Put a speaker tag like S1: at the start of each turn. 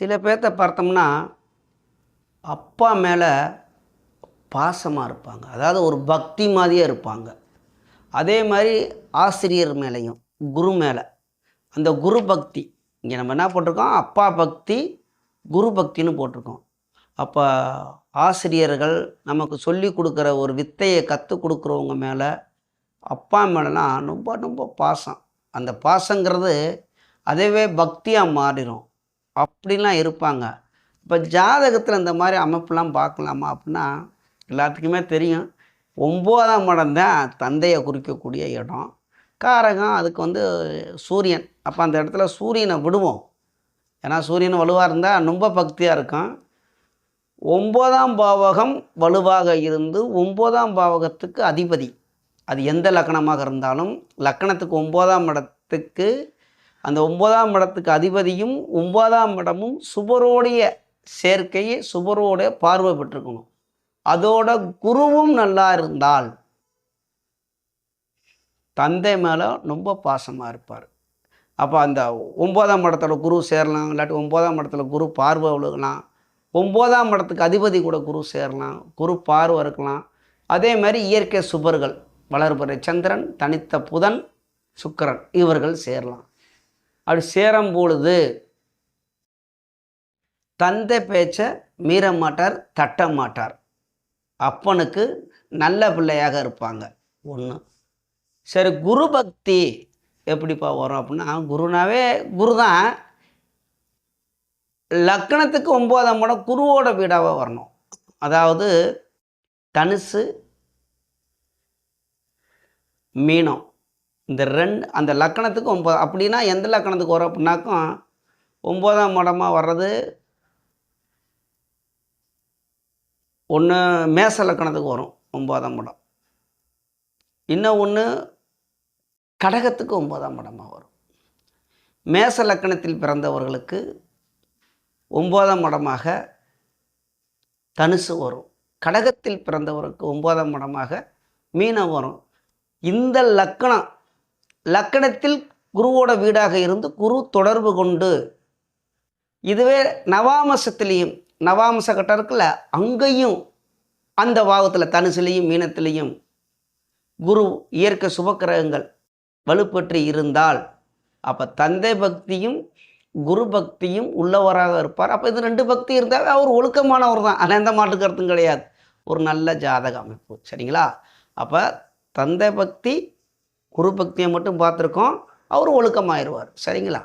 S1: சில பேர்த்த பார்த்தோம்னா அப்பா மேலே பாசமாக இருப்பாங்க, அதாவது ஒரு பக்தி மாதிரியே இருப்பாங்க. அதே மாதிரி ஆசிரியர் மேலேயும் குரு மேலே அந்த குரு பக்தி. இங்கே நம்ம என்ன போட்டிருக்கோம், அப்பா பக்தி குரு பக்தின்னு போட்டிருக்கோம். அப்போ ஆசிரியர்கள் நமக்கு சொல்லி கொடுக்குற ஒரு வித்தையை கற்றுக் கொடுக்குறவங்க மேலே அப்பா மேலெலாம் ரொம்ப ரொம்ப பாசம். அந்த பாசங்கிறது அதுவே பக்தியாக மாறிடும். அப்படிலாம் இருப்பாங்க. இப்போ ஜாதகத்தில் இந்த மாதிரி அமைப்புலாம் பார்க்கலாமா அப்படின்னா, எல்லாத்துக்குமே தெரியும் 9ஆம் இடம் தான் தந்தையை குறிக்கக்கூடிய இடம். காரகம் அதுக்கு சூரியன். அப்போ அந்த இடத்துல சூரியனை விடுவோம். ஏன்னா சூரியன் வலுவாக இருந்தால் ரொம்ப பக்தியாக இருக்கும். 9ஆம் பாவகம் வலுவாக இருந்து 9ஆம் பாவகத்துக்கு அதிபதி, அது எந்த லக்கணமாக இருந்தாலும் லக்கணத்துக்கு 9ஆம் இடத்துக்கு அந்த 9ஆம் இடத்துக்கு அதிபதியும் 9ஆம் இடமும் சுபரோடைய சேர்க்கையை சுபரோடைய பார்வை பெற்றுக்கணும். அதோட குருவும் நல்லா இருந்தால் தந்தை மேலே ரொம்ப பாசமாக இருப்பார். அப்போ அந்த 9ஆம் இடத்துல குரு சேரலாம், இல்லாட்டி 9ஆம் இடத்துல குரு பார்வை விழுகலாம். 9ஆம் இடத்துக்கு அதிபதி கூட குரு சேரலாம், குரு பார்வை இருக்கலாம். அதே மாதிரி இயற்கை சுபர்கள் வளர்பிறை சந்திரன், தனித்த புதன், சுக்கிரன் இவர்கள் சேரலாம். அப்படி சேரும் பொழுது தந்தை பேச்சை மீற மாட்டார், தட்ட மாட்டார். அப்பனுக்கு நல்ல பிள்ளையாக இருப்பாங்க. ஒன்று. சரி, குரு பக்தி எப்படிப்பா வரும் அப்படின்னா, குருனாவே குரு தான். லக்கணத்துக்கு 9ஆம் இடம் குருவோட வீடாக வரணும். அதாவது தனுசு, மீனம், இந்த ரெண்டு அந்த லக்கணத்துக்கு 9. அப்படின்னா எந்த லக்கணத்துக்கு வரும் அப்படின்னாக்கும் 9ஆம் இடமாக வர்றது ஒன்று மேச லக்கணத்துக்கு வரும் 9ஆம் இடம். இன்னும் ஒன்று கடகத்துக்கு 9ஆம் இடமாக வரும். மேச லக்கணத்தில் பிறந்தவர்களுக்கு 9ஆம் இடமாக தனுசு வரும். கடகத்தில் பிறந்தவருக்கு 9ஆம் இடமாக மீனம் வரும். இந்த லக்கணத்தில் குருவோட வீடாக இருந்து குரு தொடர்பு கொண்டு, இதுவே நவாம்சத்துலேயும் நவாம்ச கட்டம் இருக்குல்ல, அங்கேயும் அந்த பாவத்தில் தனுசுலேயும் மீனத்திலையும் குரு இயற்கை சுபக்கிரகங்கள் வலுப்பெற்று இருந்தால் அப்போ தந்தை பக்தியும் குரு பக்தியும் உள்ளவராக இருப்பார். அப்போ இது 2 பக்தி இருந்தால் அவர் ஒழுக்கமானவர் தான், அதில் எந்த மாற்று கருத்தும் கிடையாது. ஒரு நல்ல ஜாதக அமைப்பு. சரிங்களா? அப்போ தந்தை பக்தி குரு பக்தியை மட்டும் பார்த்துருக்கோம், அவர் ஒழுக்கமாயிருவார். சரிங்களா?